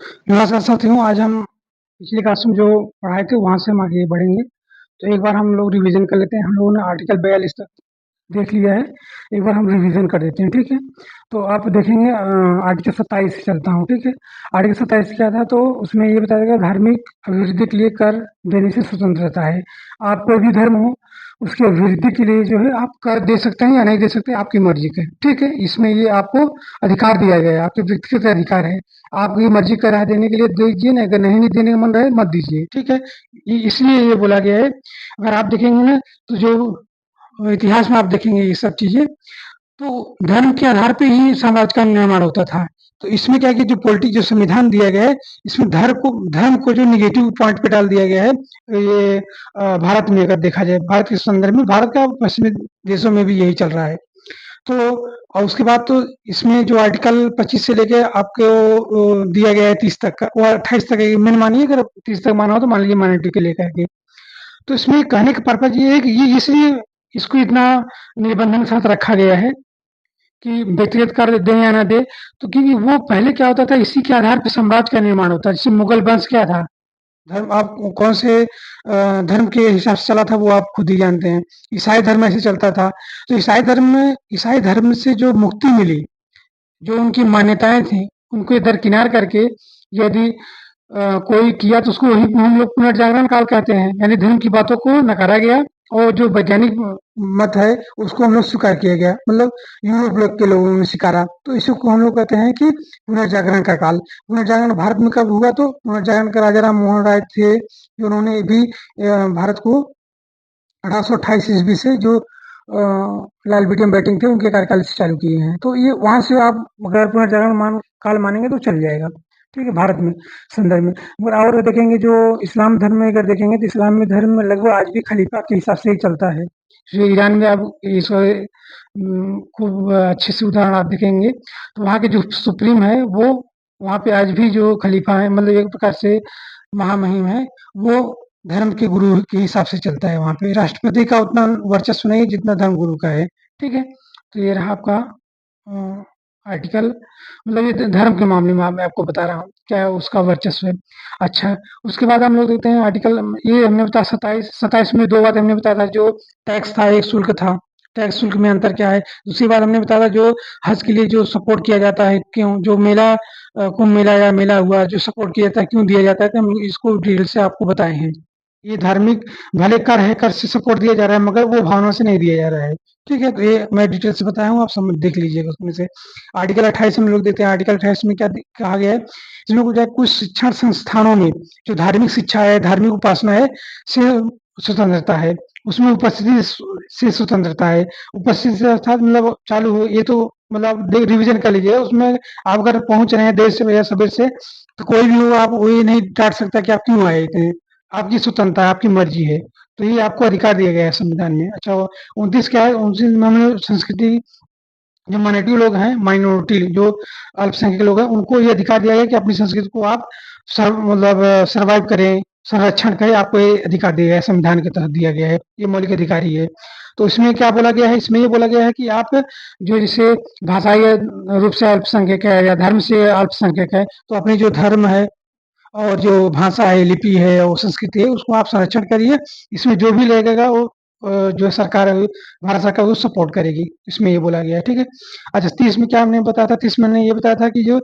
नमस्कार साथियों, आज हम पिछली क्लास में जो पढ़ाए थे वहाँ से हम आगे बढ़ेंगे। तो एक बार हम लोग रिवीजन कर लेते हैं। हम लोगों ने आर्टिकल 42 तक देख लिया है। एक बार हम रिवीजन कर देते हैं, ठीक है? तो आप देखेंगे आर्टिकल 27 से चलता हूँ, ठीक है? आर्टिकल 27 क्या था? तो उसमें ये बताया गया धार्मिक अभिवृद्धि के लिए कर देने से स्वतंत्रता है। आप कोई भी धर्म हो, उसकी अभिवृद्धि के लिए जो है आप कर दे सकते हैं या नहीं दे सकते, आपकी मर्जी का है, ठीक है? इसमें ये आपको अधिकार दिया गया है, आपके व्यक्तिगत अधिकार है। आपकी मर्जी का राय देने के लिए दीजिए, नहीं अगर नहीं देने का मन रहे मत दीजिए, ठीक है? इसलिए ये बोला गया है। अगर आप देखेंगे ना, तो जो इतिहास में आप देखेंगे ये सब चीजें, तो धर्म के आधार पे ही साम्राज्य का निर्माण होता था। तो इसमें क्या है कि जो संविधान दिया गया है, इसमें धर्म को जो निगेटिव पॉइंट पे डाल दिया गया है। ये भारत में अगर देखा जाए, भारत के संदर्भ में, भारत का पश्चिमी देशों में भी यही चल रहा है। तो और उसके बाद तो इसमें जो आर्टिकल 25 से लेके आपको दिया गया है 30 तक का, वो 28 तक है। मैंने मानिए अगर 30 तक माना हो तो मान लीजिए माइनॉरिटी के लेकर के। तो इसमें कहने का पर्पज ये है कि ये इसलिए इसको इतना निबंधन के साथ रखा गया है कि व्यक्तिगत कार्य दें या ना दे। तो क्योंकि वो पहले क्या होता था, इसी के आधार पर साम्राज्य का निर्माण होता है। जैसे मुगल वंश क्या था, धर्म आप कौन से धर्म के हिसाब से चला था वो आप खुद ही जानते हैं। ईसाई धर्म ऐसे चलता था। तो ईसाई धर्म से जो मुक्ति मिली, जो उनकी मान्यताएं थी, उनको दरकिनार करके यदि कोई किया तो उसको वही हम लोग पुनर्जागरण काल कहते हैं। यानी धर्म की बातों को नकारा गया और जो वैज्ञानिक मत है उसको हम लोग स्वीकार किया गया। मतलब यूरोप लोग के लोगों ने स्वीकारा, तो इसी को हम लोग कहते हैं कि पुनर्जागरण का काल। पुनर्जागरण भारत में कब हुआ? तो पुनर्जागरण का राजा राम मोहन राय थे, जो उन्होंने भी भारत को 1828 ईस्वी से जो लाल बेटियां बैटिंग थे उनके कार्यकाल से चालू किए हैं। तो ये वहां से आप अगर पुनर्जागरण काल मानेंगे तो चल जाएगा, ठीक है? भारत में संदर्भ में। मगर और देखेंगे जो इस्लाम धर्म में अगर देखेंगे तो इस्लाम में धर्म में लगभग आज भी खलीफा के हिसाब से ही चलता है। जो ईरान में आप इस खूब अच्छे से उदाहरण आप देखेंगे, तो वहाँ के जो सुप्रीम है वो वहाँ पे आज भी जो खलीफा है, मतलब एक प्रकार से महामहिम है, वो धर्म के गुरु के हिसाब से चलता है। वहाँ पे राष्ट्रपति का उतना वर्चस्व नहीं जितना धर्म गुरु का है, ठीक है? तो ये रहा आपका आर्टिकल, मतलब ये धर्म के मामले में मैं आपको बता रहा हूँ क्या उसका वर्चस्व है। अच्छा, उसके बाद हम लोग देखते हैं आर्टिकल, ये हमने बताया 27 में दो बात हमने बताया था। जो टैक्स था, एक शुल्क था। टैक्स शुल्क में अंतर क्या है? दूसरी बात हमने बताया था जो हज के लिए जो सपोर्ट किया जाता है, क्यों जो मेला कुंभ मेला या मेला हुआ जो सपोर्ट किया जाता है, क्यों दिया जाता है, तो हम इसको डिटेल से आपको बताए हैं। ये धार्मिक भले कर है, कर से सपोर्ट दिया जा रहा है, मगर वो भावना से नहीं दिया जा रहा है, ठीक है? तो ये मैं डिटेल से बताया हूँ, आप समझ देख लीजिएगा उसमें से। आर्टिकल 28 हम लोग देखते हैं। आर्टिकल 28 में क्या कहा गया है? इसमें कुछ कुछ शिक्षण संस्थानों में जो धार्मिक शिक्षा है, धार्मिक उपासना है, से स्वतंत्रता है। उसमें उपस्थिति से स्वतंत्रता है। उपस्थिति से अर्थात मतलब चालू हो, ये तो मतलब देख रिवीजन कर लीजिए। उसमें आप अगर पहुंच रहे हैं देर से या सबेर से, तो कोई भी हो, आप वो ये नहीं डांट सकता कि आप क्यों आए थे। आपकी स्वतंत्रता है, आपकी मर्जी है। तो ये आपको अधिकार दिया गया है संविधान में। अच्छा, 29 क्या है? 29 में हमने संस्कृति, जो माइनॉरिटी लोग हैं, माइनॉरिटी जो अल्पसंख्यक लोग हैं, उनको ये अधिकार दिया गया कि अपनी संस्कृति को आप मतलब सर्वाइव करें, संरक्षण करें। आपको ये अधिकार दिया गया है, संविधान के तहत दिया गया है। ये मौलिक अधिकार ही है। तो इसमें क्या बोला गया है? इसमें ये बोला गया है कि आप जो जैसे भाषाई रूप से अल्पसंख्यक है या धर्म से अल्पसंख्यक है, तो अपनी जो धर्म है और जो भाषा है, लिपि है और संस्कृति है, उसको आप संरक्षण करिए। इसमें जो भी लगेगा वो जो सरकार है, भारत सरकार वो सपोर्ट करेगी। इसमें ये बोला गया है, ठीक है? अच्छा, 30 में क्या हमने बताया था? 30 में हमने ये बताया था कि जो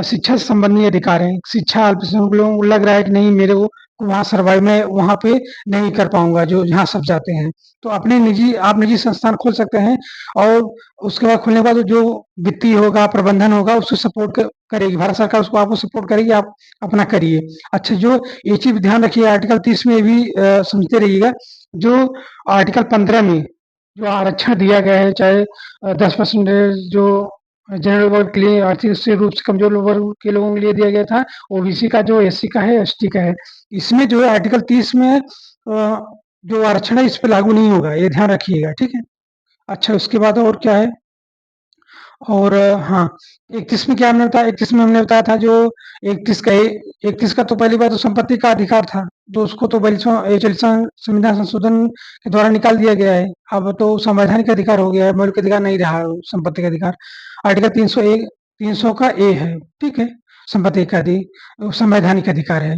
शिक्षा से संबंधी अधिकार हैं, शिक्षा अल्पसंख्यक लोगों को लग रहा है कि नहीं मेरे को वहाँ सर्वाइव मैं वहाँ पे नहीं कर पाऊंगा, जो जहाँ सब जाते हैं। तो अपने निजी आप निजी संस्थान खोल सकते हैं, और उसके बाद खोलने के बाद जो वित्तीय होगा, प्रबंधन होगा, उसको सपोर्ट करेगी भारत सरकार, उसको आपको सपोर्ट करेगी, आप अपना करिए। अच्छा, जो ये चीज ध्यान रखिए, आर्टिकल 30 में भी समझते रहिएगा। जो आर्टिकल 15 में जो आरक्षण दिया गया है, चाहे 10% जो जनरल वर्ग के लिए, आर्थिक रूप से कमजोर वर्ग के लोगों के लिए दिया गया था, ओबीसी का जो एससी का है, एसटी का है, इसमें जो है आर्टिकल 30 में जो आरक्षण है इस पे लागू नहीं होगा, ये ध्यान रखिएगा, ठीक है? अच्छा, उसके बाद और क्या है? और हाँ, 31 में क्या हमने बताया? 31 में हमने बताया था जो 31 का 31 का तो पहली बात तो संपत्ति का अधिकार था, जो उसको तो 40वां संविधान संशोधन के द्वारा निकाल दिया गया है। अब तो संवैधानिक अधिकार हो गया है, मौलिक अधिकार नहीं रहा संपत्ति का अधिकार। आर्टिकल 301 300 का ए है, ठीक है? संवैधानिक संवैधानिक अधिकार है।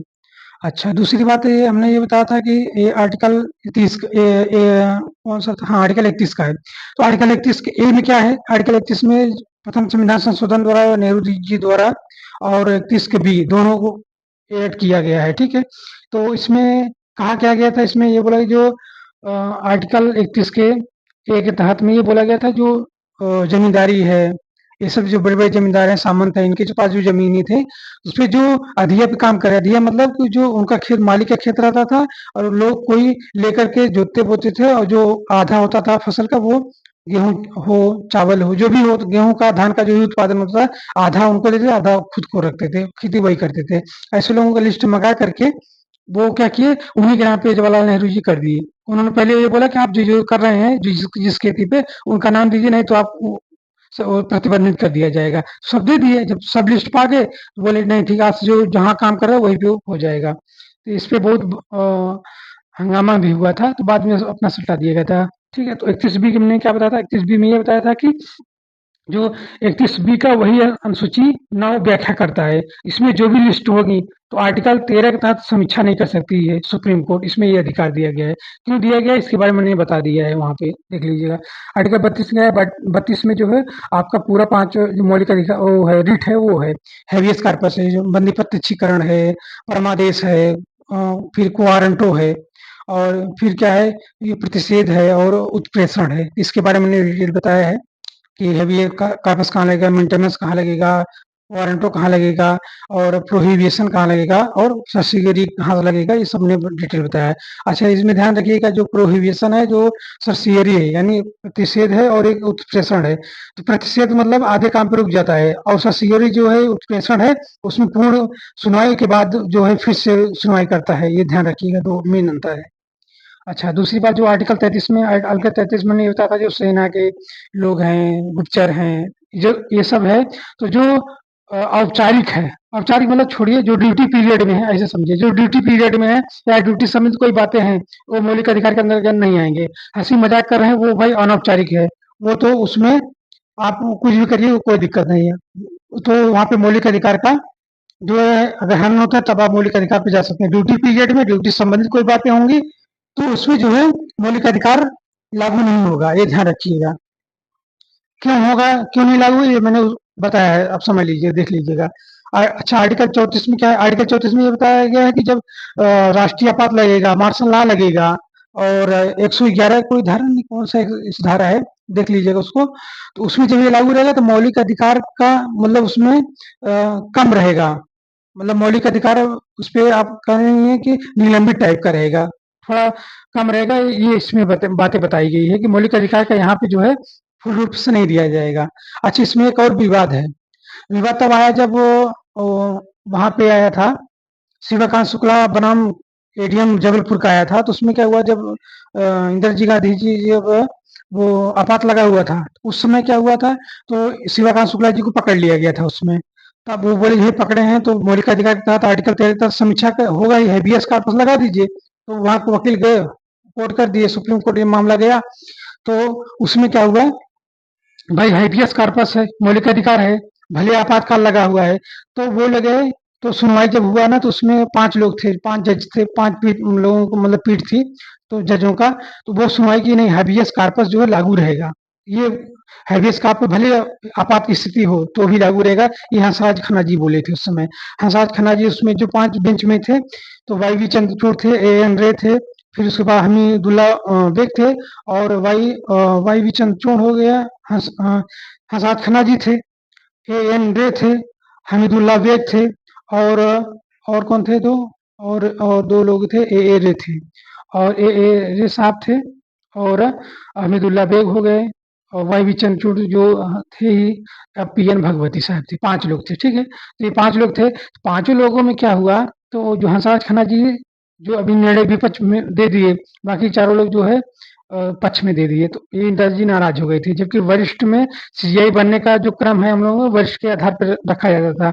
अच्छा, दूसरी बात ये हमने ये बताया था कि ये आर्टिकल 30 कौन-सा था? हाँ, आर्टिकल 31 का है। तो आर्टिकल 31 के ए में क्या है? आर्टिकल 31 में प्रथम संविधान संशोधन द्वारा नेहरू जी द्वारा और 31 के बी दोनों को ऐड किया गया है, ठीक है? तो इसमें कहा क्या गया था? इसमें ये बोला कि जो आर्टिकल 31 के ए के तहत में ये बोला गया था जो ज़मींदारी है, ये सब जो बड़े-बड़े ज़मींदार हैं, सामंत हैं, इनके जो पास जो ज़मीनें थे, उसपे जो अधिया पे काम करे, अधिया मतलब कि जो उनका खेत मालिक का खेत रहता था और लोग कोई लेकर के जोतते-बोते थे और जो आधा होता था फसल का वो गेहूँ हो, चावल हो, जो भी हो, तो गेहूँ का, धान का जो भी उत्पादन होता था, आधा उनको देते, आधा खुद को रखते थे, खेती वही करते थे। ऐसे लोगों का लिस्ट मंगा करके वो क्या किए, उन्हीं के नाम पे जवाहरलाल नेहरू जी कर दिए। उन्होंने पहले ये बोला कि आप जो कर रहे हैं, जिस खेती पे, उनका नाम दीजिए, नहीं तो आपको वो प्रतिबंधित कर दिया जाएगा। सब दे दिए, जब सब लिस्ट पा गए, तो बोले नहीं ठीक है, आज से जो जहाँ काम कर रहा है वहीं पे हो जाएगा। तो इस पे बहुत हंगामा भी हुआ था, तो बाद में अपना सल्टा दिया गया था। ठीक है, तो 31 बी में क्या बताया था? 31 बी में ये बताया था कि जो 31 बी का वही अनुसूची 9 व्याख्या करता है। इसमें जो भी लिस्ट होगी, तो आर्टिकल 13 के तहत समीक्षा नहीं कर सकती है सुप्रीम कोर्ट, इसमें ये अधिकार दिया गया है। क्यों दिया गया है इसके बारे में मैंने बता दिया है, वहाँ पे देख लीजिएगा। आर्टिकल 32 क्या है? 32 में जो है आपका पूरा 5 जो मौलिक अधिकार वो है, रिट है वो है, हैबेस कॉर्पस है, जो बंदी प्रत्यक्षीकरण है, परमादेश है, फिर क्वारंटो है और फिर क्या है, ये प्रतिषेध है और उत्प्रेषण है। इसके बारे में मैंने डिटेल बताया है। कि हेवी का कागज़ कहाँ लगेगा, मेंटेनेंस कहाँ लगेगा, वारंटो कहाँ लगेगा और प्रोहिबिशन कहाँ लगेगा और सब्सिडियरी कहाँ लगेगा, ये सब ने डिटेल बताया है। अच्छा, इसमें ध्यान रखिएगा जो प्रोहिबिशन है, जो सब्सिडियरी है यानी प्रतिषेध है और एक उत्प्रेषण है। तो प्रतिषेध मतलब आधे काम पे रुक जाता है और सब्सिडियरी जो है उत्प्रेषण है, उसमें पूर्ण सुनवाई के बाद जो है फिर से सुनवाई करता है। ये ध्यान रखिएगा, 2 मेन अंतर है। अच्छा, दूसरी बात जो आर्टिकल 33 में आर्टिकल 33 में ये होता था जो सेना के लोग हैं, गुप्तचर हैं, जो ये सब है, तो जो औपचारिक है, औपचारिक मतलब छोड़िए, जो ड्यूटी पीरियड में है, ऐसे समझिए, जो ड्यूटी पीरियड में है या ड्यूटी संबंधित कोई बातें हैं, वो मौलिक अधिकार के अंदर नहीं आएँगे। हँसी मज़ाक कर रहे हैं, वो भाई अनौपचारिक है, वो तो उसमें आप कुछ भी करिए, कोई दिक्कत नहीं है। तो वहाँ पे मौलिक अधिकार का जो है अगर हनन होता है तब आप मौलिक अधिकार पे जा सकते हैं। ड्यूटी पीरियड में ड्यूटी संबंधित कोई बातें होंगी, तो उसमें जो है मौलिक अधिकार लागू नहीं होगा, ये ध्यान रखिएगा। क्यों होगा, क्यों नहीं लागू, ये मैंने बताया है, आप समझ लीजिए, देख लीजिएगा। अच्छा, आर्टिकल 34 में क्या है? आर्टिकल 34 में ये बताया गया है कि जब राष्ट्रीय आपात लगेगा, मार्शल लॉ लगेगा और 111 कोई धारा नहीं, कौन सा इस धारा है, देख लीजिएगा उसको। तो उसमें जब ये लागू रहेगा तो मौलिक अधिकार का मतलब उसमें कम रहेगा। मतलब मौलिक अधिकार उस पे आप कहेंगे कि निलंबित टाइप का रहेगा, थोड़ा कम रहेगा, ये इसमें बातें बताई गई है कि मौलिक अधिकार का यहाँ पे जो है पूर्ण रूप से नहीं दिया जाएगा। अच्छा, इसमें एक और विवाद है। विवाद तब आया जब वहाँ पे आया था, शिवकांत शुक्ला बनाम एडीएम जबलपुर का आया था, तो उसमें क्या हुआ जब इंदिरा जी गांधी जी जब वो आपात लगा हुआ था, उस समय क्या हुआ था, तो शिवकांत शुक्ला जी को पकड़ लिया गया था उसमें। तब वो बोले ये पकड़े हैं तो मौलिक अधिकार के तहत आर्टिकल 13 के तहत समीक्षा होगा ही, हैबियस कॉर्पस लगा दीजिए। तो वहाँ के वकील गए, कोर्ट कर दिए, सुप्रीम कोर्ट ये मामला गया। तो उसमें क्या हुआ, भाई हैबियस कॉर्पस है, मौलिक अधिकार है, भले आपातकाल लगा हुआ है, तो वो लगे। तो सुनवाई जब हुआ ना, तो उसमें 5 लोग थे, 5 जज थे, 5 पीठ लोगों को मतलब पीठ थी, तो जजों का, तो वो सुनवाई की नहीं, हैबियस कॉर्पस जो है लागू रहेगा। ये हैबियस कॉर्पस भले आपात की स्थिति हो तो भी लागू रहेगा, ये हंसराज खन्ना जी बोले थे उस समय। हंसराज खन्ना जी उसमें जो 5 बेंच में थे, तो वाई वी चंद्रचूड़ थे, ए एन रे थे, फिर उसके बाद हमीदुल्ला बेग थे और वाई वी चंद्रचूड़ हो गया, हंसराज खन्ना जी थे, ए एन रे थे, हमीदुल्ला बेग थे और और कौन थे दो, और 2 लोग थे, ए ए रे थे और ए ए रे साहब थे और हमीदुल्ला बेग हो गए और वाई वी चंद्रचूड़ जो थे ही, पी एन भगवती साहब थे, 5 लोग थे, ठीक है। तो ये 5 लोग थे, पांचों लोगों में क्या हुआ, तो जो हंसराज खन्ना जी जो अभी निर्णय विपक्ष में दे दिए, बाकी चारों लोग जो है पक्ष में दे दिए, तो ये इंदिरा जी नाराज हो गई थी, जबकि वरिष्ठ में सीजीआई बनने का जो क्रम है हम लोगों को वरिष्ठ के आधार पर रखा जाता था,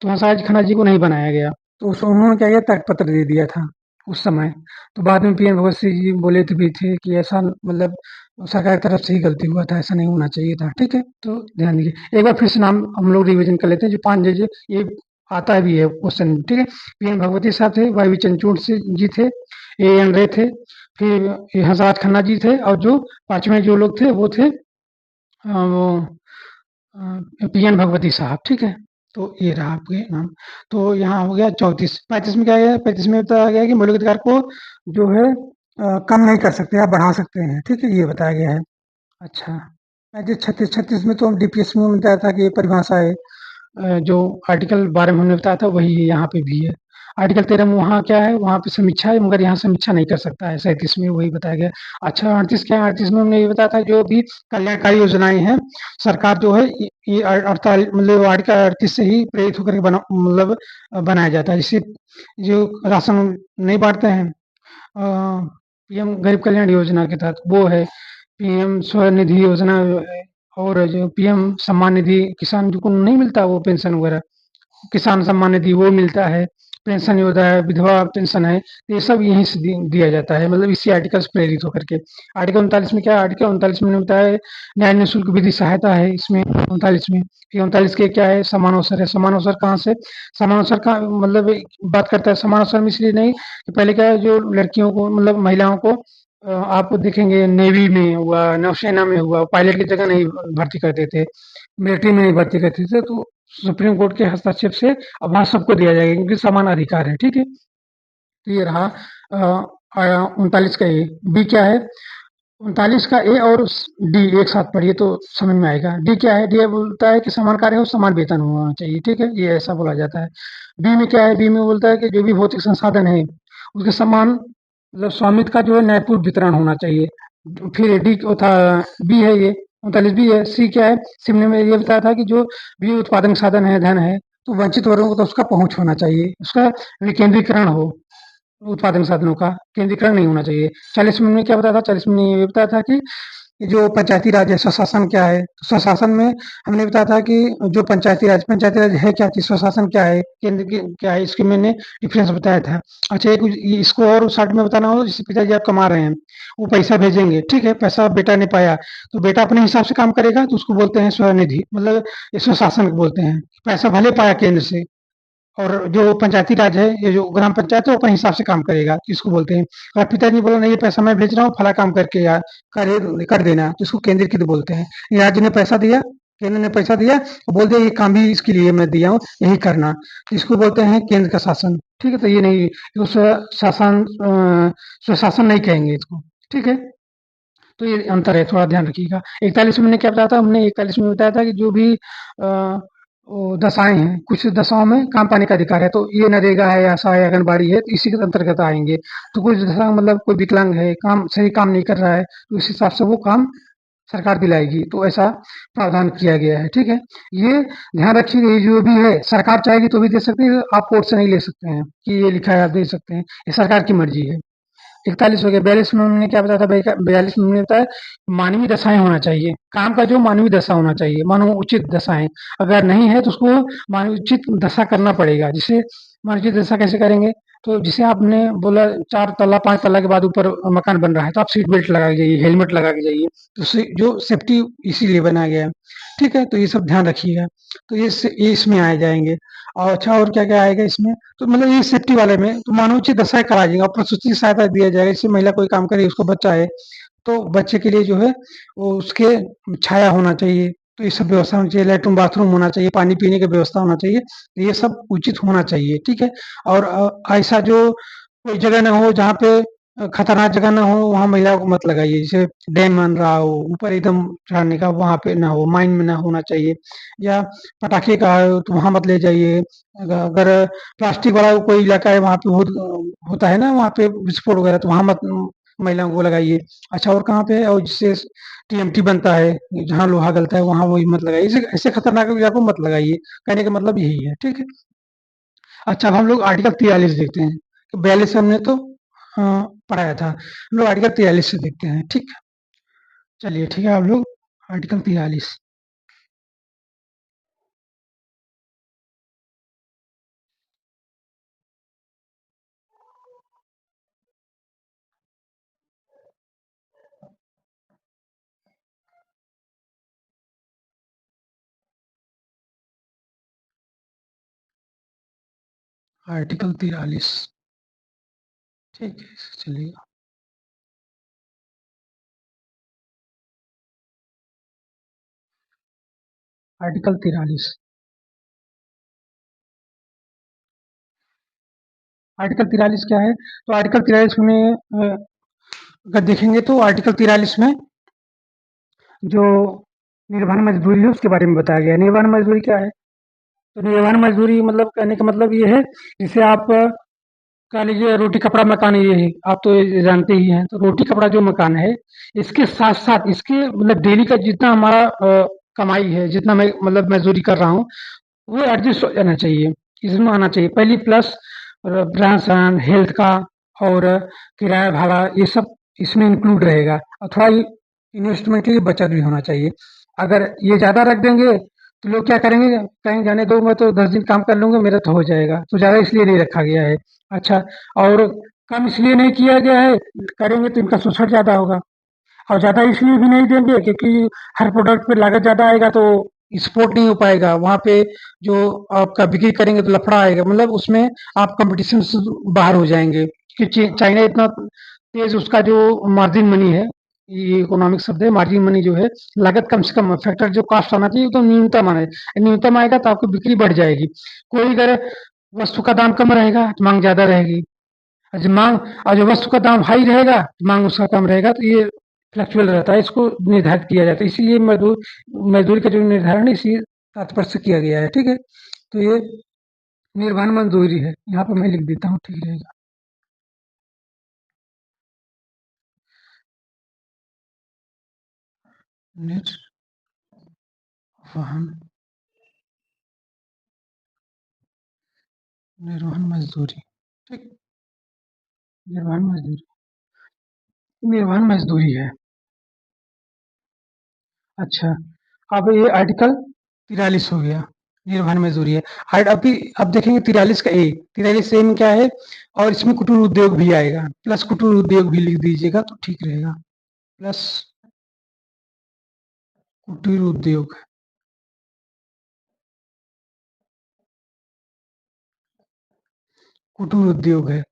तो हंसराज खन्ना जी को नहीं बनाया गया, तो उन्होंने क्या किया, त्याग पत्र दे दिया था उस समय। तो बाद में पीएन भगत सिंह जी बोले थे भी थे कि ऐसा मतलब सरकार की तरफ से ही गलती हुआ था, ऐसा नहीं होना चाहिए था, ठीक है। तो ध्यान दीजिए, एक बार फिर से नाम हम लोग रिवीजन कर लेते हैं, जो 5 जज, ये आता भी है क्वेश्चन, ठीक है। पीएन भगवती साहब थे, वाई चंद्रचूड़ से जी थे, ए एन रे थे, फिर ये हजरत खन्ना जी थे, और जो पांचवें जो लोग थे वो थे वो पीएन भगवती साहब, ठीक है। तो ये रहा आपके नाम। तो यहाँ हो गया 34। 35 में क्या है, 35 में बताया गया है कि मौलिक अधिकार को जो है कम नहीं कर सकते, आप बढ़ा सकते हैं, ठीक है, ये बताया गया है। अच्छा, 35 36 में तो हम डीपीएस में बताया था कि ये परिभाषा है, जो आर्टिकल 12 में हमने बताया था वही यहाँ पे भी है। आर्टिकल 13 में वहाँ क्या है, वहाँ पे समीक्षा है, मगर यहाँ समीक्षा नहीं कर सकता है। 37 में वही बताया गया। अच्छा, 38 क्या है, 38 में हमने ये बताया था जो भी कल्याणकारी योजनाएं हैं, सरकार जो है ये 48 मतलब आर्टिकल 38 से ही प्रेरित होकर के बना मतलब बनाया जाता है। जिससे जो राशन नहीं बांटते हैं पीएम गरीब कल्याण योजना के तहत वो है, पीएम स्वनिधि योजना है, और जो पीएम सम्मान निधि किसान जो को नहीं मिलता वो पेंशन वगैरह, किसान सम्मान निधि वो मिलता है, पेंशन योजना है, विधवा पेंशन है, तो ये सब यहीं से दिया जाता है, मतलब इसी आर्टिकल से प्रेरित होकर के। आर्टिकल 39 में क्या है, आर्टिकल 39 में होता है न्याय निःशुल्क विधि सहायता है इसमें 39 में। फिर 39 के क्या है, समान अवसर है। समान अवसर कहाँ से, समान अवसर का मतलब बात करता है समान अवसर में, इसलिए नहीं कि पहले क्या है जो लड़कियों को मतलब महिलाओं को आप देखेंगे नेवी में हुआ, नौसेना में हुआ, पायलट की जगह नहीं भर्ती करते थे, मिलिट्री में नहीं भर्ती करते थे, तो सुप्रीम कोर्ट के हस्तक्षेप से अब वहाँ सबको दिया जाएगा क्योंकि समान अधिकार है, ठीक है। तो ये रहा 39 का ए। बी क्या है, 39 का ए और डी एक साथ पढ़िए तो समझ में आएगा। डी क्या है, डी बोलता है कि समान कार्य हो समान वेतन होना चाहिए, ठीक है, ये ऐसा बोला जाता है। बी में क्या है, बी में बोलता है कि जो भी भौतिक संसाधन है उसके समान मतलब स्वामित्व का जो है न्यायपूर्ण वितरण होना चाहिए। फिर डी को था, बी है ये, 39 बी है। सी क्या है, सी ने में ये बताया था कि जो भी उत्पादन साधन है, धन है, तो वंचित वर्गों को तो उसका पहुंच होना चाहिए, उसका विकेंद्रीकरण हो, उत्पादन साधनों का केंद्रीकरण नहीं होना चाहिए। 40 में क्या बताया था, 40 में ये बताया था कि ये जो पंचायती राज है, स्वशासन क्या है, तो स्वशासन में हमने बताया था कि जो पंचायती राज है क्या चीज, स्वशासन क्या है, केंद्र की क्या है, इसके मैंने डिफरेंस बताया था। अच्छा, एक इसको और शॉर्ट में बताना हो, जैसे पिताजी आप कमा रहे हैं, वो पैसा भेजेंगे, ठीक है, पैसा बेटा ने पाया, तो बेटा अपने हिसाब से काम करेगा तो उसको बोलते हैं स्वनिधि, मतलब ये स्वशासन को बोलते हैं। पैसा भले पाया केंद्र से, और जो पंचायती राज है, ये जो ग्राम पंचायत है वो अपने हिसाब से काम करेगा, तो इसको बोलते हैं। अगर पिताजी बोला नहीं ये पैसा मैं भेज रहा हूँ फला काम करके या कर देना, तो इसको केंद्रीकृत बोलते हैं। राज्य ने पैसा दिया, केंद्र ने पैसा दिया, बोल दिया ये काम भी इसके लिए मैं दिया हूँ, यही करना, तो इसको बोलते हैं केंद्र का शासन, ठीक है। तो ये नहीं, इसको शासन स्वशासन नहीं कहेंगे इसको, ठीक है। तो ये अंतर है, थोड़ा ध्यान रखिएगा। 41 में मैंने क्या बताया था, हमने 41 में बताया था कि जो भी वो दशाएँ हैं, कुछ दशाओं में काम पाने का अधिकार है, तो ये नरेगा है, आशा है, आंगनबाड़ी है, तो इसी के अंतर्गत आएँगे। तो कुछ दशा मतलब कोई विकलांग है, काम सही काम नहीं कर रहा है, तो उस हिसाब से वो काम सरकार दिलाएगी, तो ऐसा प्रावधान किया गया है, ठीक है। ये ध्यान रखिएगा, ये जो भी है सरकार चाहेगी तो भी दे सकती है, आप कोर्ट से नहीं ले सकते हैं कि ये लिखा है आप दे सकते हैं, ये सरकार की मर्ज़ी है। 41 हो गया। 42 में उन्होंने क्या बताया था, 42 में उन्होंने बताया मानवीय दशाएं होना चाहिए, काम का जो मानवीय दशा होना चाहिए, मानव उचित दशाएं, अगर नहीं है तो उसको मानव उचित दशा करना पड़ेगा। जिसे मानव उचित दशा कैसे करेंगे, तो जिसे आपने बोला 4 तल्ला 5 तल्ला के बाद ऊपर मकान बन रहा है, तो आप सीट बेल्ट लगा के जाइए, हेलमेट लगा के जाइए, तो जो सेफ्टी इसीलिए बनाया गया है, ठीक है। तो ये सब ध्यान रखिएगा। तो ये इसमें आ जाएंगे। और अच्छा, और क्या क्या आएगा इसमें, तो मतलब ये सेफ्टी वाले में तो मानवोचित दशा करा जाएगा और प्रसूति सहायता दिया जाएगा। जैसे महिला कोई काम करे, उसको बच्चा है, तो बच्चे के लिए जो है वो उसके छाया होना चाहिए, तो ये सब व्यवस्था होनी चाहिए, लेटरिन बाथरूम होना चाहिए, पानी पीने की व्यवस्था होना चाहिए, तो ये सब उचित होना चाहिए, ठीक है। और ऐसा जो कोई जगह ना हो जहाँ पे खतरनाक जगह ना हो, वहाँ महिला को मत लगाइए। जैसे डैम बन रहा हो ऊपर एकदम चढ़ाने का, वहाँ पे ना हो, माइन में ना होना चाहिए। या पटाखे का है तो वहाँ मत ले जाइए। अगर प्लास्टिक वाला कोई इलाका है वहाँ पे बहुत होता है ना, वहाँ पे विस्फोट वगैरह, तो वहाँ मत महिलाओं को लगाइए। अच्छा, और कहाँ पे, और जिससे टीएमटी बनता है, जहाँ लोहा गलता है वहाँ वही मत लगाइए, ऐसे ऐसे खतरनाक जगह को मत लगाइए। कहने का मतलब यही है, ठीक है। अच्छा, अब हम लोग आर्टिकल 43 देखते हैं। तो 42 हमने तो पढ़ाया था, हम लोग आर्टिकल 43 से देखते हैं, ठीक है। चलिए ठीक है, आप लोग आर्टिकल 43। आर्टिकल 43। ठीक है, चलिए। आर्टिकल 43। आर्टिकल 43 क्या है? तो आर्टिकल 43 में अगर देखेंगे तो आर्टिकल 43 में जो निर्वहन मजदूरी है उसके बारे में बताया गया है। निर्वहन मजदूरी क्या है? तो निर्वहन मजदूरी मतलब कहने का मतलब ये है, जैसे आप कह लीजिए रोटी कपड़ा मकान ये है, आप तो ये जानते ही हैं। तो रोटी कपड़ा जो मकान है, इसके साथ-साथ इसके मतलब डेली का जितना हमारा कमाई है, जितना मैं मतलब मज़दूरी कर रहा हूँ, वो एडजस्ट हो जाना चाहिए, इसमें आना चाहिए। पहली प्लस रहन-सहन, हेल्थ का और किराया भाड़ा ये सब इसमें इंक्लूड रहेगा और थोड़ा इन्वेस्टमेंट के लिए बचत भी होना चाहिए। अगर ये ज़्यादा रख देंगे, तो लोग क्या करेंगे, कहीं जाने दो मैं तो 10 दिन काम कर लूँगा मेरा तो हो जाएगा, तो ज़्यादा इसलिए नहीं रखा गया है। अच्छा, और कम इसलिए नहीं किया गया है, करेंगे तो इनका शोषण ज़्यादा होगा। और ज़्यादा इसलिए भी नहीं देंगे क्योंकि हर प्रोडक्ट पे लागत ज़्यादा आएगा तो एक्सपोर्ट नहीं हो पाएगा। वहाँ पे जो आपका बिक्री करेंगे तो लफड़ा आएगा, मतलब उसमें आप कॉम्पिटिशन से बाहर हो जाएँगे। क्योंकि चाइना इतना तेज़ उसका जो मार्जिन मनी है, ये इकोनॉमिक शब्द है, मार्जिन मनी जो है, लागत कम से कम फैक्टर जो कॉस्ट आना चाहिए वो तो न्यूनतम आए। न्यूनतम आएगा तो आपकी बिक्री बढ़ जाएगी। कोई अगर वस्तु का दाम कम रहेगा तो माँग ज़्यादा रहेगी। और जो माँग और जो वस्तु का दाम हाई रहेगा, माँग उसका कम रहेगा, तो ये फ्लक्चुअल रहता है, इसको निर्धारित किया जाता है। इसीलिए मज़दूरी का जो निर्धारण है इसी तात्पर्य से किया गया है, ठीक है? तो ये निर्वहन मज़दूरी है, यहाँ पे मैं लिख देता हूँ, ठीक रहेगा। निर्वहन निर्वहन मज़दूरी, ठीक, निर्वहन मज़दूरी निर्वहन मज़दूरी है। अच्छा, अब ये आर्टिकल 43 हो गया, निर्वहन मज़दूरी है। अभी अब देखेंगे 43 का ए, 43 ए में क्या है? और इसमें कुटीर उद्योग भी आएगा, प्लस कुटीर उद्योग भी लिख दीजिएगा तो ठीक रहेगा। प्लस कुटीर उद्योग, कुटीर उद्योग है।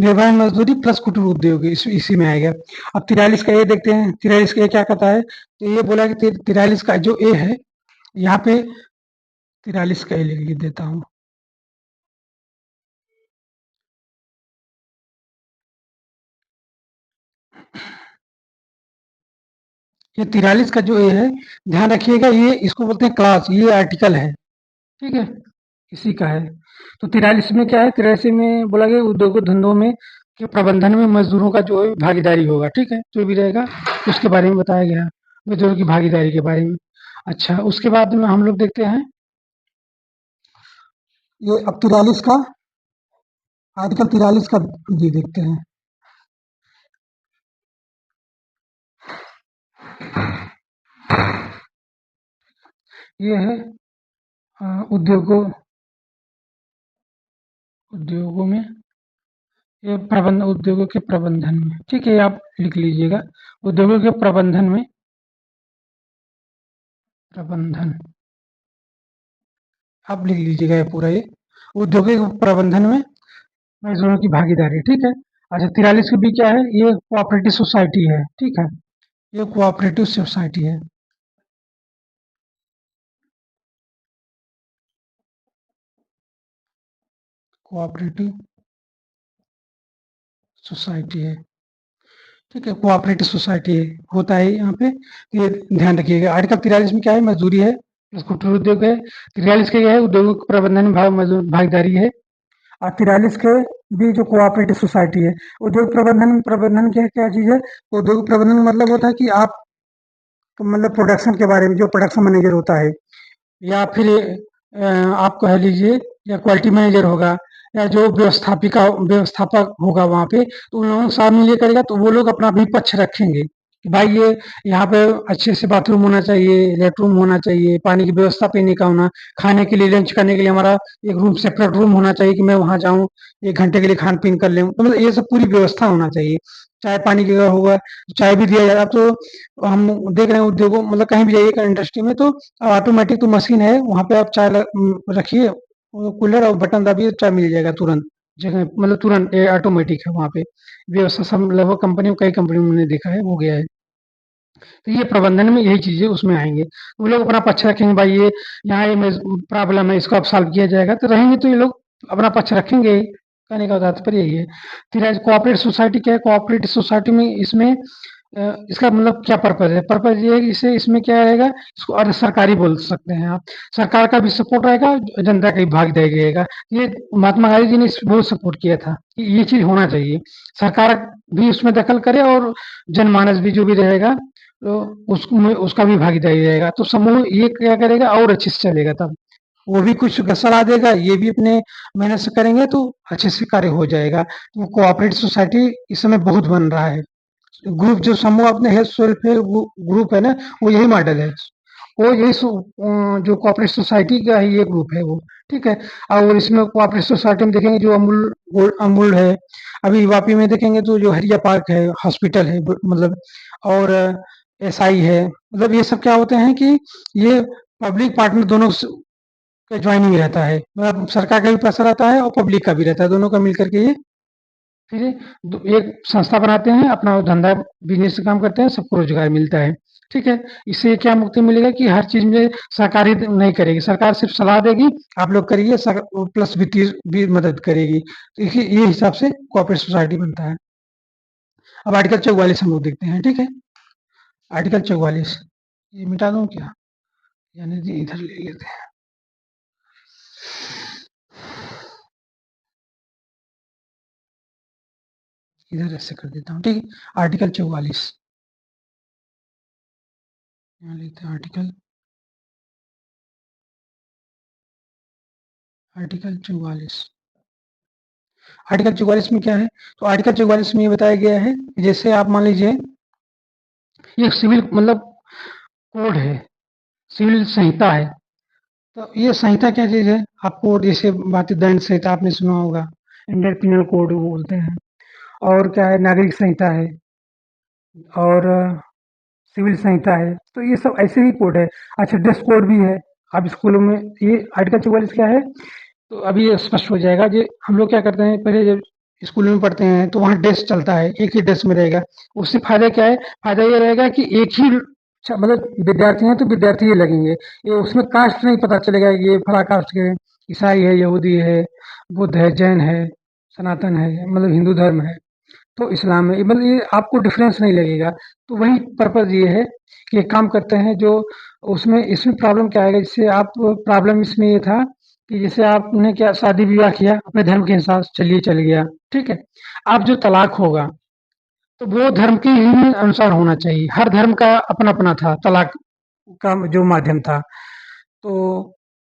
निर्वहन मज़दूरी प्लस कुटीर उद्योग इसी में आएगा। अब 43 का ए देखते हैं, 43 का ए क्या कहता है? तो ये बोला कि 43 का जो ए है, यहाँ पे 43 का ए लिख देता हूँ। ये 43 का जो ए है, ध्यान रखिएगा, ये इसको बोलते हैं क्लास, ये आर्टिकल है, ठीक है? इसी का है। तो 43 में क्या है? 83 में बोला गया उद्योगों धंधों में के प्रबंधन में मज़दूरों का जो है भागीदारी होगा, ठीक है? जो भी रहेगा उसके बारे में बताया गया, मज़दूरों की भागीदारी के बारे में। अच्छा, उसके बाद में हम लोग देखते हैं, ये अब 43 का आर्टिकल 43 का ये देखते हैं। ये है उद्योगों उद्योगों में ये उद्योगों के प्रबंधन में, ठीक है? आप लिख लीजिएगा, उद्योगों के प्रबंधन में प्रबंधन आप लिख लीजिएगा ये पूरा ये, औद्योगिक प्रबंधन में मज़दूरों की भागीदारी, ठीक है? अच्छा, 43 की बी क्या है? ये कोऑपरेटिव सोसाइटी है, ठीक है? ये कोऑपरेटिव सोसाइटी है, कोऑपरेटिव सोसाइटी है, ठीक है? कोऑपरेटिव सोसाइटी होता है यहाँ पे, ये ध्यान रखिएगा। आर्टिकल 43 में क्या है? मज़दूरी है, कुटीर उद्योग है। 43 के क्या है? उद्योगों के प्रबंधन में मज़दूर भागीदारी है। और 43 के भी जो कोऑपरेटिव सोसाइटी है, उद्योग प्रबंधन प्रबंधन क्या क्या चीज़ है? उद्योग प्रबंधन मतलब होता है कि आप मतलब प्रोडक्शन के बारे में, जो प्रोडक्शन मैनेजर होता है या फिर आप कह लीजिए, या क्वालिटी मैनेजर होगा, या जो व्यवस्थापक होगा वहाँ पे, तो उन लोगों के साथ में ये करेगा तो वो लोग अपना भी पक्ष रखेंगे कि भाई ये यहाँ पे अच्छे से बाथरूम होना चाहिए, लेटरूम होना चाहिए, पानी की व्यवस्था पीने का होना, खाने के लिए लंच करने के लिए हमारा एक रूम सेपरेट रूम होना चाहिए कि मैं वहाँ जाऊँ 1 घंटे के लिए खान पीन कर लूँ, तो मतलब ये सब पूरी व्यवस्था होना चाहिए। चाय पानी का होगा, चाय भी दिया जाएगा। अब तो हम देख रहे हैं उद्योगों मतलब कहीं भी जाइएगा इंडस्ट्री में तो ऑटोमेटिक तो मशीन है, वहाँ पे आप चाय रखिए, वो कूलर और बटन दबिए चाय मिल जाएगा तुरंत, जगह मतलब तुरंत ऑटोमेटिक है वहाँ पे। व्यवस्था सब लगभग कंपनियों कई कंपनियों में मैंने देखा है, हो गया है। तो ये प्रबंधन में यही चीज़ें उसमें आएँगी। वो लोग अपना पक्ष रखेंगे, भाई ये यहाँ ये में प्रॉब्लम है, इसको अब सॉल्व किया जाएगा, तो रहेंगे तो ये लोग अपना पक्ष रखेंगे ही। कहने का तात्पर्य यही है। फिर एज़ कोऑपरेटिव सोसाइटी क्या है, कोऑपरेटिव सोसाइटी में इसमें इसका मतलब क्या पर्पज़ है? पर्पज़ ये है कि इससे इसमें क्या रहेगा, इसको अर्ध सरकारी बोल सकते हैं आप। सरकार का भी सपोर्ट रहेगा, जनता का भी भागीदारी रहेगा। ये महात्मा गांधी जी ने इस बहुत सपोर्ट किया था कि ये चीज़ होना चाहिए। सरकार भी उसमें दखल करे और जनमानस भी जो भी रहेगा तो उसमें उसका भी भागीदारी रहेगा। तो समूह ये क्या करेगा और अच्छे से चलेगा तब। वो भी कुछ सलाह देगा, ये भी अपने मेहनत से करेंगे तो अच्छे से कार्य हो जाएगा। तो कोऑपरेटिव सोसाइटी इस समय बहुत बन रहा है। ग्रुप जो समूह अपने है, सेल्फ हेल्प ग्रुप है ना, वो यही मॉडल है। वो यही जो कोऑपरेटिव सोसाइटी का ही ये ग्रुप है वो, ठीक है। और इसमें कोऑपरेटिव सोसाइटी में देखेंगे जो अमूल है, अभी वापी में देखेंगे तो जो हरिया पार्क है, हॉस्पिटल है, मतलब और एसआई है, मतलब ये सब क्या होते हैं कि ये पब्लिक पार्टनर दोनों का ज्वाइनिंग रहता है, मतलब सरकार का भी पैसा रहता है और पब्लिक का भी रहता है, दोनों का मिल करके ये फिर एक संस्था बनाते हैं, अपना वो धंधा बिजनेस से काम करते हैं, सबको रोजगार मिलता है, ठीक है। इससे क्या मुक्ति मिलेगा कि हर चीज में सरकारी नहीं करेगी, सरकार सिर्फ सलाह देगी, आप लोग करिए, प्लस वित्तीय भी मदद करेगी। तो ये हिसाब से कोऑपरेटिव सोसाइटी बनता है। अब आर्टिकल 44 हम लोग देखते हैं, ठीक है। आर्टिकल 44 ये मिटा दूं क्या, यानी कि इधर ले लेते हैं, इधर ऐसे कर देता हूँ, ठीक है। आर्टिकल 44 यहाँ लेते हैं, आर्टिकल 44। आर्टिकल 44 में क्या है? तो आर्टिकल 44 में ये बताया गया है कि जैसे आप मान लीजिए ये सिविल मतलब कोड है, सिविल संहिता है। तो ये संहिता क्या चीज़ है? आपको जैसे भारतीय दंड संहिता आपने सुना होगा, इंडियन पिनल कोड वो बोलते हैं। और क्या है, नागरिक संहिता है और सिविल संहिता है। तो ये सब ऐसे ही कोड है। अच्छा, ड्रेस कोड भी है। अब स्कूलों में ये आर्टिकल 44 क्या है? तो अभी ये स्पष्ट हो जाएगा। जे हम लोग क्या करते हैं, पहले जब स्कूल में पढ़ते हैं तो वहाँ ड्रेस चलता है, एक ही ड्रेस में रहेगा। उससे फ़ायदा क्या है? फ़ायदा ये रहेगा कि एक ही मतलब विद्यार्थी हैं तो विद्यार्थी ही लगेंगे। ये उसमें कास्ट नहीं पता चलेगा कि ये फला कास्ट के हैं, ईसाई है, यहूदी है, बुद्ध है, जैन है, सनातन है, मतलब हिंदू धर्म है। तो इस्लाम में मतलब ये आपको डिफरेंस नहीं लगेगा। तो वही पर्पज़ ये है कि एक काम करते हैं जो उसमें इसमें प्रॉब्लम क्या आएगा, जैसे आप प्रॉब्लम इसमें ये था कि जैसे आपने क्या शादी-विवाह किया अपने धर्म के हिसाब से, चलिए चल गया, ठीक है। अब जो तलाक होगा तो वो धर्म के ही अनुसार होना चाहिए। हर धर्म का अपना-अपना था तलाक का जो माध्यम था। तो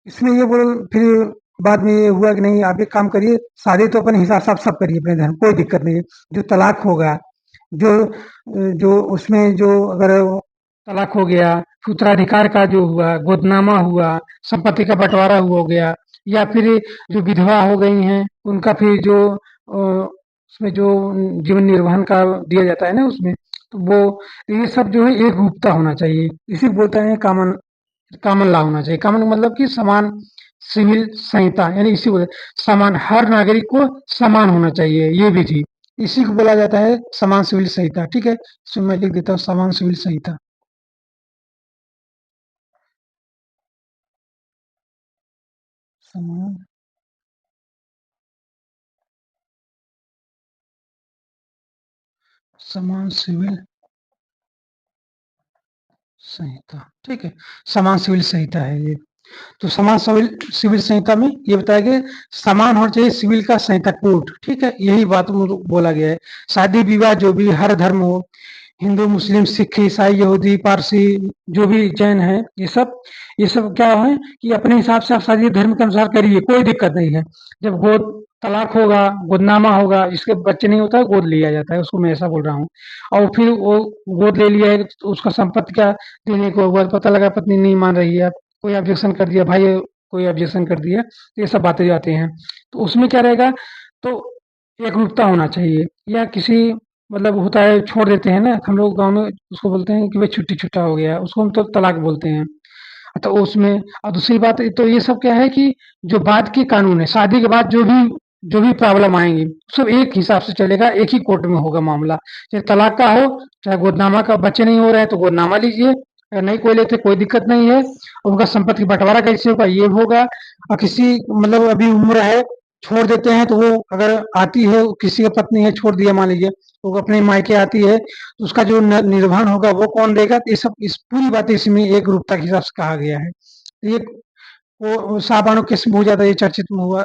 इसमें ये बोल फिर बाद में ये हुआ कि नहीं, आप एक काम करिए, शादी तो अपने हिसाब से आप सब करिए अपने धर्म, कोई दिक्कत नहीं है। जो तलाक होगा, जो जो उसमें जो अगर तलाक हो गया, उत्तराधिकार का जो हुआ, गोदनामा हुआ, संपत्ति का बँटवारा हो गया, या फिर जो विधवा हो गई हैं, उनका फिर जो उसमें जो जीवन निर्वहन का दिया जाता है ना उसमें, तो वो ये सब जो है एकरूपता होना चाहिए। इसी को बोलते हैं कॉमन कॉमन लॉ होना चाहिए। कॉमन मतलब कि समान सिविल संहिता, यानी इसी को समान, हर नागरिक को समान होना चाहिए, ये विधि। इसी को बोला जाता है समान सिविल संहिता, ठीक है। इसमें मैं लिख देता हूँ समान सिविल संहिता। समान समान सिविल संहिता, ठीक है। समान सिविल संहिता है ये। तो समान सिविल सिविल संहिता में ये बताया गया समान होना चाहिए सिविल का संहिता कोड, ठीक है। यही बात बोला गया है। शादी विवाह जो भी हर धर्म हो, हिंदू, मुस्लिम, सिख, ईसाई, यहूदी, पारसी, जो भी जैन है, ये सब क्या है कि अपने हिसाब से आप शादी धर्म के अनुसार करिए, कोई दिक्कत नहीं है। जब गोद तलाक होगा, गोदनामा होगा, जिसके बच्चे नहीं होता है गोद लिया जाता है, उसको मैं ऐसा बोल रहा हूँ। और फिर वो गोद ले लिया है तो उसका संपत्ति क्या देने को हुआ, पता लगा पत्नी नहीं मान रही है, कोई ऑब्जेक्शन कर दिया भाई, कोई ऑब्जेक्शन कर दिया, तो ये सब बातें आती हैं। तो उसमें क्या रहेगा, तो एकरूपता होना चाहिए। या किसी मतलब होता है छोड़ देते हैं ना हम लोग गाँव में, उसको बोलते हैं कि भाई छुट्टी छुट्टा हो गया, उसको हम तो तलाक बोलते हैं। तो उसमें और दूसरी बात तो ये सब क्या है कि जो बाद के कानून है, शादी के बाद जो भी प्रॉब्लम आएँगी, सब एक हिसाब से चलेगा, एक ही कोर्ट में होगा मामला। चाहे तलाक का हो, चाहे गोदनामा का बच्चे नहीं हो रहे हैं तो गोदनामा लीजिए, अगर नहीं कोई लेते कोई दिक्कत नहीं है। उनका संपत्ति बँटवारा कैसे होगा, ये होगा। और किसी मतलब अभी उम्र है, छोड़ देते हैं तो वो अगर आती है, किसी की पत्नी है छोड़ दिया मान लीजिए, तो वो अपने मायके आती है, तो उसका जो निर्वहन होगा वो कौन देगा? तो ये सब इस पूरी बातें इसमें एकरूपता के हिसाब से कहा गया है। ये वो शाहबानो केस में बहुत ज़्यादा ये चर्चित में हुआ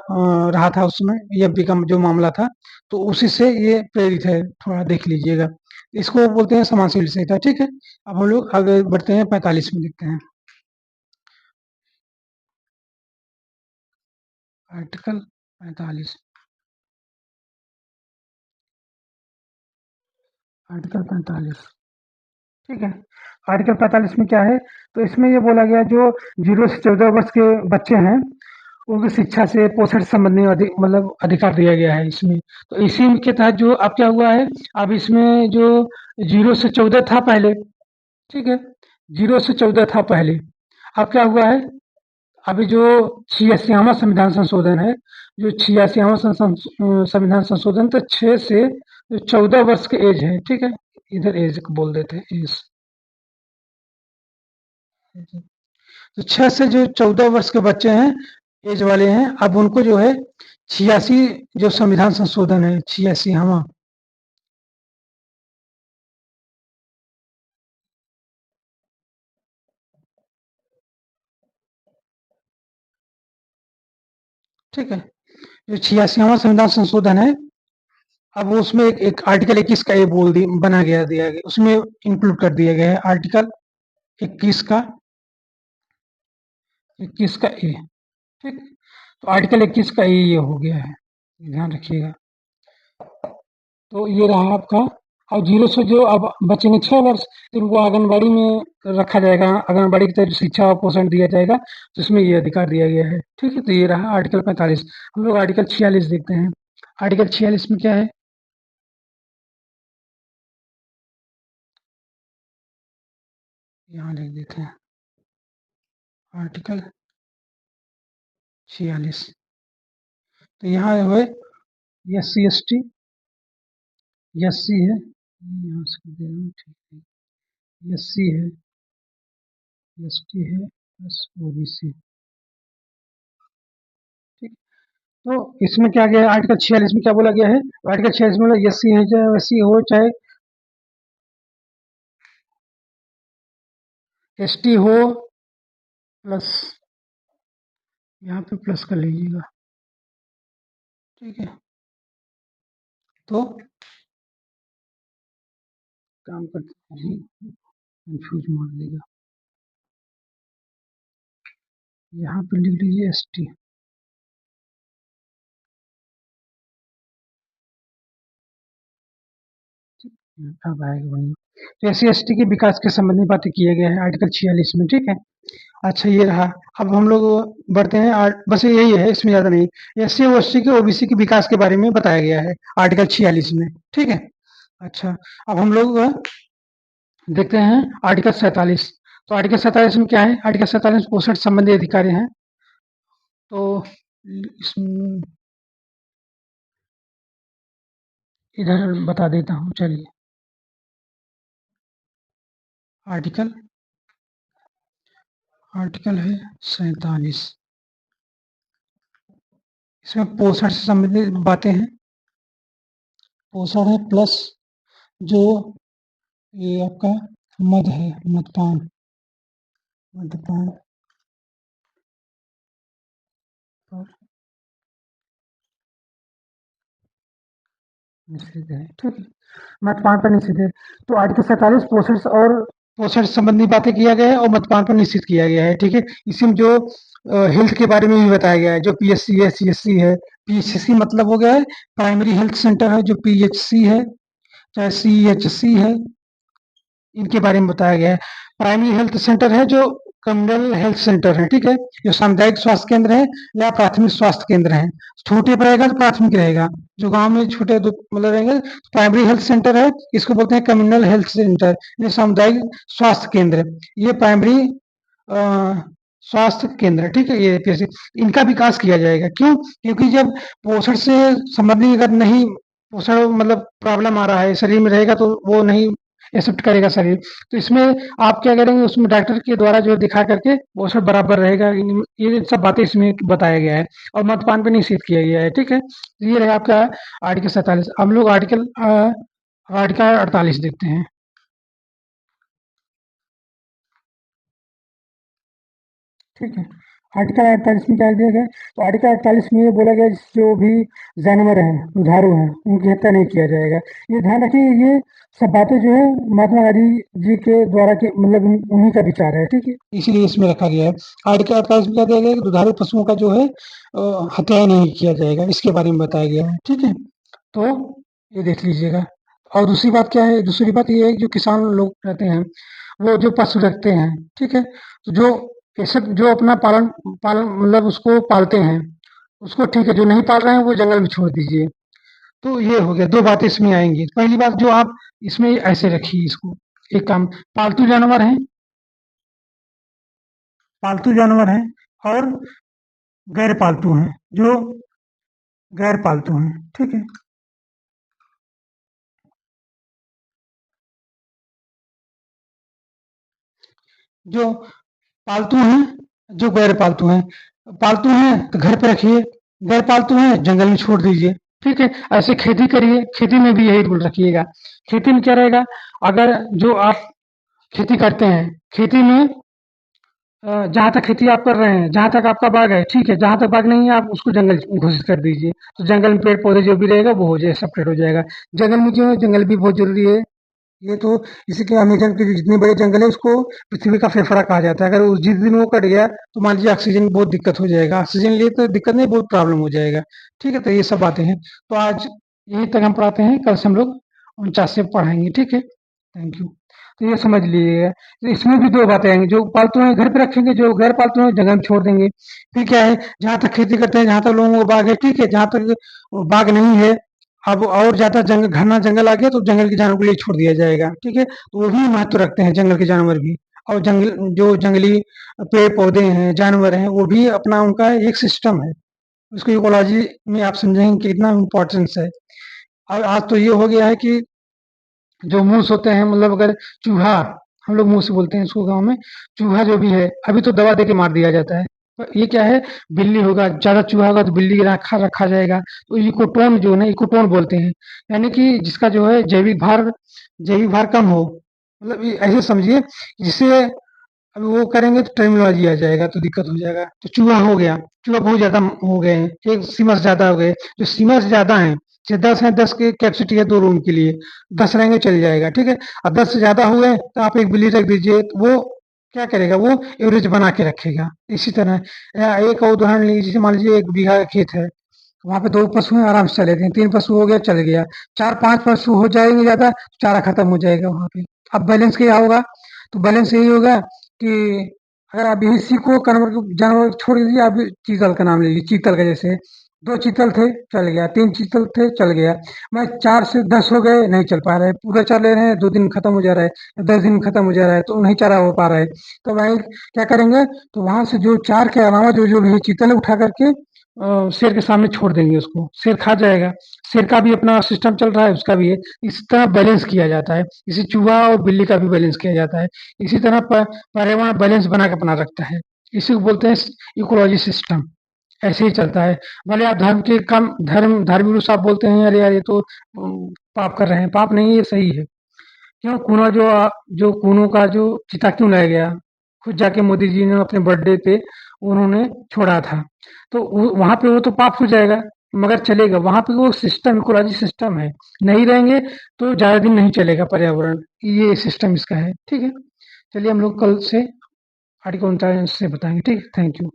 रहा था उस समय, ईएफडी का जो मामला था, तो उसी से ये प्रेरित है, थोड़ा देख लीजिएगा। इसको बोलते हैं समाजशील संहिता, ठीक है? अब हम लोग आगे बढ़ते हैं 45 में देखते हैं। आर्टिकल 45 आर्टिकल 45 ठीक है। आर्टिकल 45 में क्या है? तो इसमें ये बोला गया जो 0 से 14 वर्ष के बच्चे हैं, उनको शिक्षा से पोषण संबंधी मतलब अधिकार दिया गया है इसमें। तो इसी के तहत जो अब क्या हुआ है, अब इसमें जो 0 से 14 था पहले, ठीक है? 0 से 14 था पहले, अब क्या हुआ है, अभी जो 86वां संविधान संशोधन है, जो 86वां संविधान संशोधन तो 6 से 14 वर्ष के एज है, ठीक है? इधर एज को बोल देते हैं एज। तो 6 से जो 14 वर्ष के बच्चे हैं, एज वाले हैं, अब उनको जो है 86 जो संविधान संशोधन है 86वां, ठीक है? जो 86वां संविधान संशोधन है, अब वो उसमें एक आर्टिकल 21 का ये बोल दी बना गया दिया गया, उसमें इंक्लूड कर दिया गया है आर्टिकल 21 का 21 का ए, ठीक? तो आर्टिकल 21 का ये हो गया है, ध्यान रखिएगा। तो ये रहा आपका। और 0 से जो अब बचेंगे 6 वर्ष, तो उनको आंगनबाड़ी में रखा जाएगा, आंगनबाड़ी की तरफ शिक्षा और पोषण दिया जाएगा, तो इसमें ये अधिकार दिया गया है, ठीक है? तो ये रहा आर्टिकल 45। हम लोग आर्टिकल 46 देखते हैं। आर्टिकल 46 में क्या है? यहाँ लिख देते हैं आर्टिकल 46। तो यहाँ जो है SC ST SC है, यहाँ से दे रहा हूँ, ठीक है? SC है, ST है, प्लस OBC, ठीक। तो इसमें क्या गया है, आर्टिकल 46 में क्या बोला गया है? आर्टिकल 46 में बोला SC है, चाहे SC हो, चाहे ST हो, प्लस यहाँ पे प्लस कर लीजिएगा, ठीक है? तो काम करते हैं, कंफ्यूज मार देगा। यहाँ पे लिख लीजिए ST, अब आएगा बढ़िया। तो SC ST के विकास के संबंध में बातें किए गए हैं आर्टिकल 46 में, ठीक है? अच्छा ये रहा। अब हम लोग बढ़ते हैं बस यही है, इसमें ज़्यादा नहीं। SC और ST के OBC के विकास के बारे में बताया गया है आर्टिकल 46 में, ठीक है? अच्छा, अब हम लोग देखते हैं आर्टिकल 47। तो आर्टिकल 47 में क्या है? आर्टिकल 47 में पोषण संबंधी अधिकारी हैं। तो इसमें इधर बता देता हूँ, चलिए। आर्टिकल आर्टिकल है 47। इसमें पोषण से संबंधित बातें हैं। पोषण है प्लस जो ये आपका मद है, मदपान, मद्यपान पर निषेध है, ठीक है? मद्यपान पर निषेध है। तो आर्टिकल 47 पोषण संबंधी बातें किया गया है और मद्यपान पर निषेध किया गया है, ठीक है? इसमें जो हेल्थ के बारे में भी बताया गया है, जो PSC है, CHC है। PHC मतलब हो गया है प्राइमरी हेल्थ सेंटर है, जो PHC है, चाहे CHC है, इनके बारे में बताया गया है। प्राइमरी हेल्थ सेंटर है जो कम्युनल हेल्थ सेंटर है, ठीक है? जो सामुदायिक स्वास्थ्य केंद्र है या प्राथमिक स्वास्थ्य केंद्र है। छोटे पर रहेगा तो प्राथमिक रहेगा, जो गांव में छोटे मतलब रहेंगे प्राइमरी हेल्थ सेंटर है, इसको बोलते हैं कम्युनल हेल्थ सेंटर, ये सामुदायिक स्वास्थ्य केंद्र। ये प्राइमरी अ, स्वास्थ्य केंद्र, ठीक है? ये जैसे इनका विकास किया जाएगा। क्यों? क्योंकि जब पोषण से संबंधित अगर नहीं पोषण मतलब प्रॉब्लम आ रहा है, शरीर में रहेगा तो वो नहीं एक्सेप्ट करेगा शरीर। तो इसमें आप क्या करेंगे उसमें डॉक्टर के द्वारा जो दिखा करके पोषण बराबर रहेगा। ये सब बातें इसमें बताया गया है और मद्यपान पे निषेध किया गया है, ठीक है? तो ये रहा आपका आर्टिकल 47। हम लोग आर्टिकल 48 देखते हैं। ठीक है। आर्टिकल 48 में क्या दिया गया है? तो आर्टिकल 48 में ये बोला गया है जो भी जानवर हैं, दुधारू हैं, उनकी हत्या नहीं किया जाएगा। ये ध्यान रखिए ये सब बातें जो है महात्मा गांधी जी के द्वारा के मतलब उन्हीं का विचार है, ठीक है? इसीलिए इसमें रखा गया है। आर्टिकल 48 में क्या दिया गया है कि दुधारू पशुओं का जो है हत्या नहीं किया जाएगा, इसके बारे में बताया गया है, ठीक है? तो ये देख लीजिएगा। और दूसरी बात क्या है? दूसरी बात ये है कि जो किसान लोग रहते हैं, वो जो पशु रखते हैं, ठीक है? तो जो ऐसे जो अपना पालन पालन मतलब उसको पालते हैं, उसको ठीक है, जो नहीं पाल रहे हैं वो जंगल में छोड़ दीजिए। तो ये हो गया, 2 बातें इसमें आएँगी। पहली बात जो आप इसमें ऐसे रखिए इसको, एक काम पालतू जानवर हैं और गैर पालतू हैं, जो गैर पालतू हैं, ठीक है? जो पालतू हैं, जो गैर पालतू हैं। पालतू हैं तो घर पे रखिए, गैर पालतू हैं जंगल में छोड़ दीजिए, ठीक है? ऐसे खेती करिए, खेती में भी यही रूल रखिएगा। खेती में क्या रहेगा, अगर जो आप खेती करते हैं, खेती में जहाँ तक खेती आप कर रहे हैं, जहाँ तक आपका बाग है, ठीक है, जहाँ तक बाग नहीं है आप उसको जंगल घोषित कर दीजिए। तो जंगल में पेड़-पौधे जो भी रहेगा वो हो जाए सेपरेट हो जाएगा। जंगल में जो है जंगल भी बहुत ज़रूरी है। ये तो इसी के अमेज़न के जितने बड़े जंगल है उसको पृथ्वी का फेफड़ा कहा जाता है। अगर वो जिस दिन वो कट गया तो मान लीजिए ऑक्सीजन में बहुत दिक्कत हो जाएगा। ऑक्सीजन लिए तो दिक्कत नहीं बहुत प्रॉब्लम हो जाएगा। ठीक है? तो ये सब बातें हैं। तो आज यहीं तक हम पढ़ाते हैं, कल से हम लोग 49 से पढ़ाएँगे, ठीक है? Thank you. तो ये समझ लीजिएगा। तो इसमें भी 2 बातें आएँगी, जो पालतू हैं घर पे रखेंगे, जो गैर पालतू हैं जंगल में छोड़ देंगे। फिर क्या है, जहाँ तक खेती करते हैं, जहाँ तक लोगों को बाग है, ठीक है? जहाँ तक बाग नहीं है, अब और ज़्यादा घना जंगल आ गया तो जंगल के जानवर के लिए छोड़ दिया जाएगा, ठीक है? तो वो भी महत्व रखते हैं जंगल के जानवर भी। और जो जंगली पेड़-पौधे हैं, जानवर हैं, वो भी अपना उनका एक सिस्टम है। उसको इकोलॉजी में आप समझेंगे कि कितना इम्पोर्टेंस है। और आज तो ये हो गया है कि जो मूस होते हैं मतलब अगर चूहा, हम लोग मूस बोलते हैं इसको गाँव में, चूहा जो भी है, अभी तो दवा दे के मार दिया जाता है। ये क्या है, बिल्ली होगा, ज़्यादा चूहा होगा तो बिल्ली रखा रखा जाएगा। तो इकोटोन जो है ना, इकोटोन बोलते हैं। यानी कि जिसका जो है जैविक भार कम हो। मतलब ये ऐसे समझिए, जिससे अब वो करेंगे तो टर्मिनोलॉजी आ जाएगा तो दिक्कत हो जाएगा। तो चूहा हो गया, चूहा बहुत ज़्यादा हो गए हैं, एक सीमा से ज़्यादा हो गए। जो सीमा से ज़्यादा हैं, जैसे 10 हैं, 10 की कैपेसिटी है 2 रूम के लिए, 10 रहेंगे चल जाएगा, ठीक है? अब 10 से ज़्यादा हुए तो आप एक बिल्ली रख दीजिए, तो वो क्या करेगा, वो एवरेज बना के रखेगा। इसी तरह एक और उदाहरण लीजिए, जैसे मान लीजिए 1 बीघा खेत है, वहाँ पे 2 पशु हैं आराम से चलेंगे, 3 पशु हो गया चल गया, 4-5 पशु हो जाएंगे ज़्यादा, चारा खत्म हो जाएगा वहाँ पे। अब बैलेंस क्या होगा? तो बैलेंस यही होगा कि अगर आप इसी को जानवर को छोड़ दीजिए, आप चीतल का नाम ले लीजिए, चीतल का जैसे 2 चीतल थे, चल गया, 3 चीतल थे, चल गया। मैं 4 से 10 हो गए, नहीं चल पा रहे, पूरा चल ले रहे हैं, 2 दिन में खत्म हो जा रहा है, 10 दिन में खत्म हो जा रहा है, तो नहीं चारा हो पा रहा है। तो भाई क्या करेंगे, तो वहाँ से जो 4 के अलावा जो भी चीतल है उठा करके शेर के सामने छोड़ देंगे उसको, शेर खा जाएगा। शेर का भी अपना सिस्टम चल रहा है, उसका भी है। इस तरह बैलेंस किया जाता है। इसी चूहा और बिल्ली का भी बैलेंस किया जाता है। इसी तरह पर्यावरण बैलेंस बना के अपना रखता है। इसी को बोलते हैं इकोलॉजी सिस्टम। ऐसे ही चलता है। भले आप धार्मिक रूप से आप बोलते हैं अरे यार ये तो पाप कर रहे हैं। पाप नहीं, ये सही है। क्यों जो कूनों का जो चिता क्यों लाया गया? खुद जाके मोदी जी ने अपने बर्थडे पे उन्होंने छोड़ा था। तो वहाँ पे वो तो पाप हो जाएगा, मगर चलेगा। वहाँ पे वो सिस्टम इकोलॉजी सिस्टम है। नहीं रहेंगे तो ज़्यादा दिन नहीं चलेगा पर्यावरण। ये सिस्टम इसका है, ठीक है? चलिए हम लोग कल से आर्टिकल 49 से बताएँगे, ठीक है? Thank you.